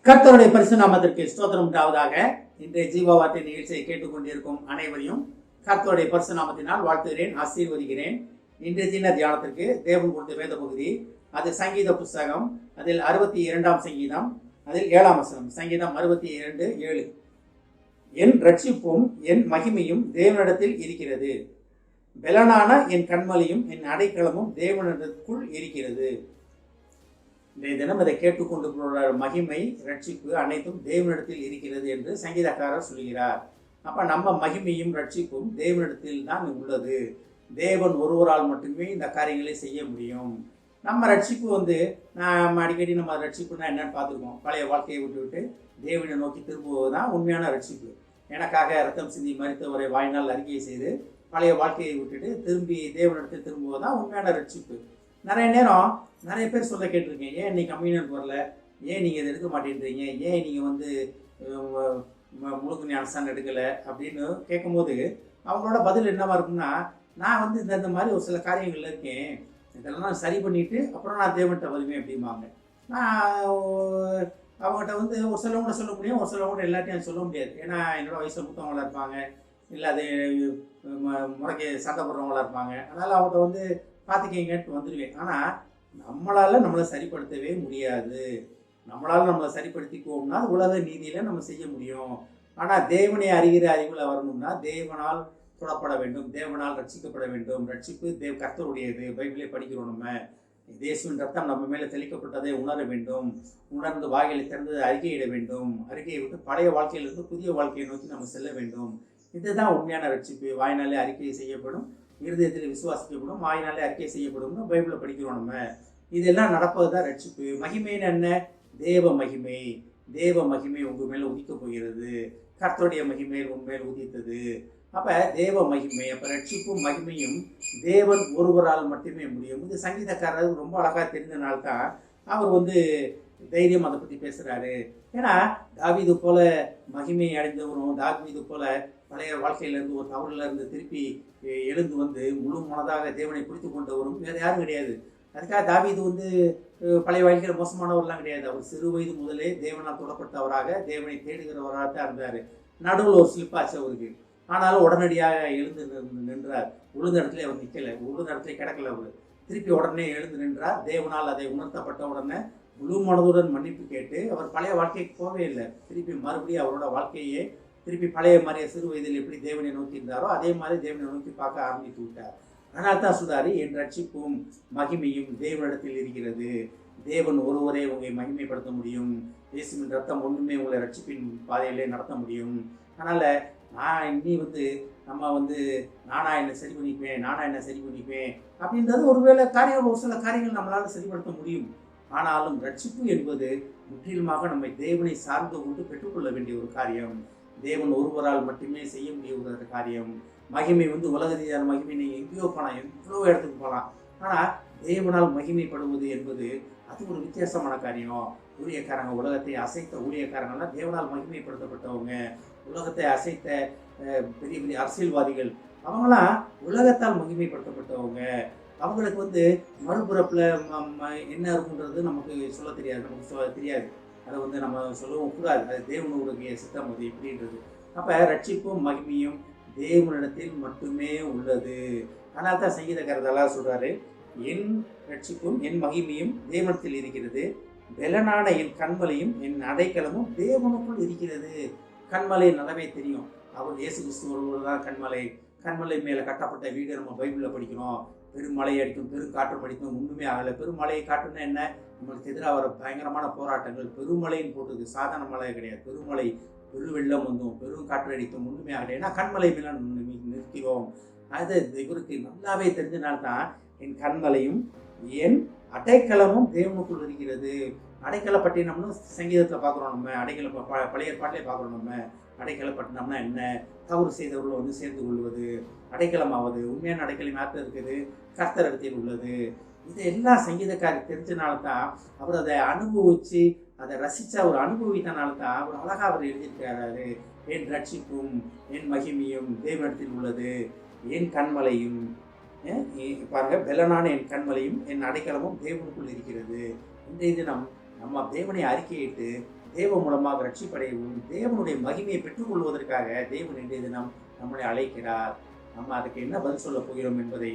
கர்த்தருடைய பரிசு நாமத்திற்கு ஸ்தோத்திரம் உண்டாவதாக. இன்றைய ஜீவ வார்த்தை நிகழ்ச்சியை கேட்டுக்கொண்டிருக்கும் அனைவரையும் கர்த்தருடைய பரிசு நாமத்தினால் வாழ்த்துகிறேன், ஆசீர்வதிக்கிறேன். இன்றைய தின தியானத்திற்கு தேவன் கொடுத்த வேத பகுதி, அது சங்கீத புஸ்தகம், அதில் 62ஆம் சங்கீதம், அதில் 7ஆம் வசனம். சங்கீதம் 62:7. என் ரட்சிப்பும் என் மகிமையும் தேவனிடத்தில் இருக்கிறது, பெலனான என் கண்மலையும் என் அடைக்கலமும் தேவனிடத்துக்குள் இருக்கிறது. இன்றைய தினம் இதை கேட்டுக்கொண்டு மகிமை, ரட்சிப்பு அனைத்தும் தேவனிடத்தில் இருக்கிறது என்று சங்கீதக்காரர் சொல்கிறார். அப்ப நம்ம மகிமையும் ரட்சிப்பும் தேவனிடத்தில் தான் உள்ளது. தேவன் ஒருவரால் மட்டுமே இந்த காரியங்களை செய்ய முடியும். நம்ம ரட்சிப்பு நம்ம அடிக்கடி நம்ம ரட்சிப்புனா என்னன்னு பார்த்துருக்கோம். பழைய வாழ்க்கையை விட்டு தேவனை நோக்கி திரும்புவது தான் உண்மையான ரட்சிப்பு. எனக்காக ரத்தம் சிந்தி மரித்தவரை வாய்நாள் அறிக்கை செய்து பழைய வாழ்க்கையை விட்டுட்டு திரும்பி தேவனிடத்தில் திரும்புவது தான் உண்மையான ரட்சிப்பு. நிறைய நேரம் நிறைய பேர் சொல்ல கேட்டிருக்கேன், ஏன் நீ கம்யூனியன் வரல, ஏன் நீங்கள் இதை எடுக்க மாட்டேன்றீங்க, ஏன் நீங்கள் முழுக்க ஞானஸ்தானம் எடுக்கலை அப்படின்னு கேட்கும்போது அவங்களோட பதில் என்னவா இருக்கும்னா, நான் இந்த மாதிரி ஒரு சில காரியங்கள்ல இருக்கேன், இதெல்லாம் நான் சரி பண்ணிட்டு அப்புறம் நான் தேவன்கிட்ட வருவேன் அப்படிம்பாங்க. நான் அவங்ககிட்ட ஒரு சிலவங்க சொல்ல முடியும், ஒரு சிலவங்க எல்லாத்தையும் சொல்ல முடியாது. ஏன்னா என்னோட வயசில் மூத்தவங்களா இருப்பாங்க, இல்லை அது முறைக்கு சண்டை போடுறவங்களா இருப்பாங்க. அதனால் அவங்கள்ட்ட பார்த்துக்கிங்கன்ட்டு வந்துடுவேன். ஆனால் நம்மளால் நம்மளை சரிப்படுத்தவே முடியாது. நம்மளால் நம்மளை சரிப்படுத்திக்குவோம்னா உலக நீதியில் நம்ம செய்ய முடியும். ஆனால் தேவனை அறிகிற அறிவில் வரணும்னா தேவனால் தொடப்பட வேண்டும், தேவனால் ரட்சிக்கப்பட வேண்டும். ரட்சிப்பு கர்த்தருடையது. பைபிளை படிக்கிறோம். நம்ம இயேசுவின் ரத்தம் நம்ம மேலே தெளிக்கப்பட்டதை உணர வேண்டும். உணர்ந்து வாய்களை திறந்து அறிக்கையிட வேண்டும். அறிக்கையை விட்டு பழைய வாழ்க்கையிலிருந்து புதிய வாழ்க்கையை நோக்கி நம்ம செல்ல வேண்டும். இதுதான் உண்மையான ரட்சிப்பு. வாய்னாலே அறிக்கை செய்யப்படும், இருதயத்தில் விசுவாசிக்கப்படும், வாயினாலே அறிக்கை செய்யப்படும்னு பைபிளை படிக்கிறோம். நம்ம இதெல்லாம் நடப்பது தான் ரட்சிப்பு. மகிமைன்னு என்ன? தேவ மகிமை. தேவ மகிமை உங்கள் மேலே உதிக்க போகிறது. கர்த்தருடைய மகிமை உண்மையில் உதித்தது. அப்போ தேவ மகிமை, அப்போ ரட்சிப்பும் மகிமையும் தேவன் ஒருவரால் மட்டுமே முடியும். இது சங்கீதக்காரர் ரொம்ப அழகாக தெரிஞ்சனால்தான் அவர் தைரியம் அதை பற்றி பேசுகிறாரு. ஏன்னா தாவீது போல மகிமை அடைந்தவரும், தாவீது போல பழைய வாழ்க்கையிலேருந்து ஒரு தவறிலிருந்து திருப்பி எழுந்து முழு மனதாக தேவனை பிடித்து கொண்டவரும் வேறு யாரும் கிடையாது. அதுக்காக தாவீது பழைய வாழ்க்கையில் மோசமானவர்லாம் கிடையாது. அவர் சிறு வயது முதலே தேவனால் தொடப்பட்டவராக, தேவனை தேடுகிறவராக தான் இருந்தார். நடுவில் ஒரு ஸ்லிப்பாச்சு அவருக்கு. ஆனாலும் உடனடியாக எழுந்து நின்றார். உழுந்த இடத்துல அவர் நிற்கலை, உழுந்த இடத்துல கிடக்கல. அவர் திருப்பி உடனே எழுந்து நின்றார். தேவனால் அதை உணர்த்தப்பட்ட உடனே முழு மனதுடன் மன்னிப்பு கேட்டு அவர் பழைய வாழ்க்கைக்கு போகவே இல்லை. திருப்பி மறுபடியும் அவரோட வாழ்க்கையே திருப்பி பழைய மாதிரியே சிறு வயதில் எப்படி தேவனை நோக்கி இருந்தாரோ அதே மாதிரி தேவனை நோக்கி பார்க்க ஆரம்பித்து விட்டார். அதனால தான் சொல்றாரு, என் ரட்சிப்பும் மகிமையும் தேவனிடத்தில் இருக்கிறது. தேவன் ஒருவரே உங்களை மகிமைப்படுத்த முடியும். இயேசுவின் ரத்தம் ஒன்றுமே உங்களை ரட்சிப்பின் பாதையிலே நடத்த முடியும். அதனால நம்ம நானா என்ன சரி பண்ணிப்பேன் அப்படின்றது ஒருவேளை ஒரு சில காரியங்கள் நம்மளால சரிப்படுத்த முடியும். ஆனாலும் ரட்சிப்பு என்பது முற்றிலுமாக நம்மை தேவனை சார்ந்து கொண்டு பெற்றுக்கொள்ள வேண்டிய ஒரு காரியம். தேவன் ஒருவரால் மட்டுமே செய்ய முடிய ஒரு காரியம். மகிமை உலக ரீதியான மகிமை நீங்கள் எங்கேயோ போகலாம், எவ்வளோ இடத்துக்கு போகலாம். ஆனால் தேவனால் மகிமைப்படுவது என்பது அது ஒரு வித்தியாசமான காரியம். ஊழியக்காரங்க, உலகத்தை அசைத்த ஊழியக்காரங்கள்லாம் தேவனால் மகிமைப்படுத்தப்பட்டவங்க. உலகத்தை அசைத்த பெரிய பெரிய அரசியல்வாதிகள் அவங்களாம் உலகத்தால் மகிமைப்படுத்தப்பட்டவங்க. அவங்களுக்கு மறுபுறப்பில் என்ன இருக்குன்றது நமக்கு சொல்ல தெரியாது, அதை நம்ம சொல்லவும் கூடாது. அது தேவனுடைய சித்தம் அது எப்படின்றது. அப்போ ரட்சிப்பும் மகிமையும் தேவனிடத்தில் மட்டுமே உள்ளது. அதனால தான் சங்கீதக்காரர் சொல்றாரு, என் ரட்சிப்பும் என் மகிமையும் தேவனிடத்தில் இருக்கிறது, பெலனான என் கண்மலையும் என் அடைக்கலமும் தேவனுக்குள் இருக்கிறது. கண்மலை நல்லாவே தெரியும். அவர் இயேசு கிறிஸ்து ஒருவர் தான் கண்மலை. கண்மலை மேலே கட்டப்பட்ட வீடு நம்ம பைபிளில் படிக்கிறோம். பெருமழை அடிக்கும், பெருங்காற்று அடிக்கும், ஒன்றுமே ஆகலை. பெருமழை காற்றுன்னா என்ன? நம்மளுக்கு எதிராக வர பயங்கரமான போராட்டங்கள். பெருமழைன்னு போட்டது சாதாரண மழை கிடையாது. பெருமழை, பெருவெள்ளம் பெரும் காற்று அடிக்கும், ஒன்றுமே ஆகலை. ஏன்னா கண்மலை மேலே நிற்கிறோம். அது இவருக்கு நல்லாவே தெரிஞ்சனால்தான் என் கண்மலையும் என் அடைக்கலமும் தேவனுக்குள் இருக்கிறது. அடைக்கலப்பட்டினம்னு சங்கீதத்தில் பார்க்குறோம். நம்ம அடைக்கல பழைய பாட்டிலே பார்க்குறோம். நம்ம அடைக்கலப்பட்டினம்னா என்ன? தவறு செய்தவர்கள் சேர்ந்து கொள்வது, அடைக்கலமாவது. உண்மையான அடைக்கலம் யார்கிட்ட இருக்குது? கர்த்தர் இடத்தில் உள்ளது. இது எல்லாம் சங்கீதக்காரி தெரிஞ்சனால்தான் அவர் அதை அனுபவித்து அதை ரசித்து அவர் அனுபவித்தனால்தான் அவர் அழகாக அவர் எழுதியிருக்கிறாரு. என் ரட்சிப்பும் என் மகிமையும் தேவனிடத்தில் உள்ளது, என் கண்மலையும் பாருங்க, பெலனான என் கண்மலையும் என் அடைக்கலமும் தேவனுக்குள் இருக்கிறது. இன்றைய தினம் நம்ம தேவனை அறிக்கையிட்டு தேவ மூலமாக ரட்சிப்படையவும் தேவனுடைய மகிமையை பெற்றுக்கொள்வதற்காக தேவன் இன்றைய தினம் நம்மளை அழைக்கிறார். நம்ம அதுக்கு என்ன பதில் சொல்ல போகிறோம் என்பதை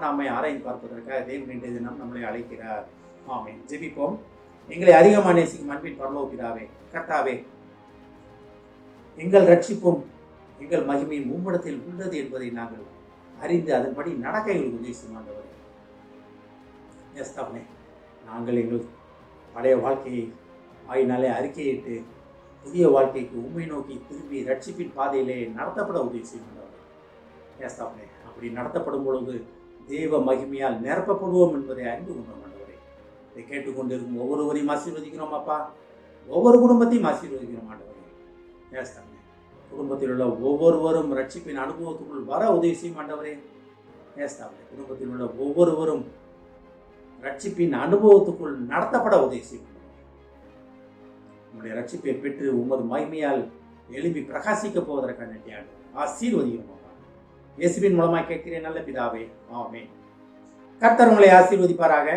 நாமே ஆராய்ந்து பார்ப்பதற்காக தேவன் இன்றைய தினம் நம்மளை அழைக்கிறார். ஆமென். ஜெபிப்போம். எங்களை அதிகமாக நேசிக்கும் அன்பின் பரலோக பிதாவே, கர்த்தாவே, எங்கள் ரட்சிப்பும் எங்கள் மகிமையும் உம்மிடத்தில் உள்ளது என்பதை நாங்கள் அறிந்து அதன்படி நடக்க எங்களுக்கு உதவி செய்யும் ஆண்டவரே. தகப்பனே, நாங்கள் எங்கள் பழைய வாழ்க்கையை ஆயினாலே அறிக்கையிட்டு புதிய வாழ்க்கைக்கு உண்மை நோக்கி திரும்பி ரட்சிப்பின் பாதையிலே நடத்தப்பட உதவி செய்யும் ஆண்டவரே. தகப்பனே, அப்படி நடத்தப்படும் பொழுது தேவ மகிமையால் நிரப்பப்படுவோம் என்பதை அறிந்து கொண்டோம் ஆண்டவரே. இதை கேட்டுக்கொண்டிருக்கும் ஒவ்வொருவரையும் ஆசீர்வதிக்கிறோம் அப்பா. ஒவ்வொரு குடும்பத்தையும் ஆசீர்வதிக்கிறோம் ஆண்டவரே. தகப்பனே, குடும்பத்தில் உள்ள ஒவ்வொருவரும் ரட்சிப்பின் அனுபவத்துக்குள் வர உதவி செய்யும் ஆண்டவரே. தகப்பனே, குடும்பத்தில் உள்ள ஒவ்வொருவரும் ரட்சிப்பின் அனுபவத்துக்குள் நடத்தப்பட உதவி செய்யும். உங்களுடைய ரட்சிப்பை பெற்று உமது மகிமையால் எழுப்பி பிரகாசிக்க போவதற்கான ஆசீர்வதிக்கிறோம். இயேசுவின் மூலமாக கேட்கிறேன் நல்ல பிதாவே, ஆமென். கர்த்தர் உங்களை ஆசீர்வதிப்பாராக.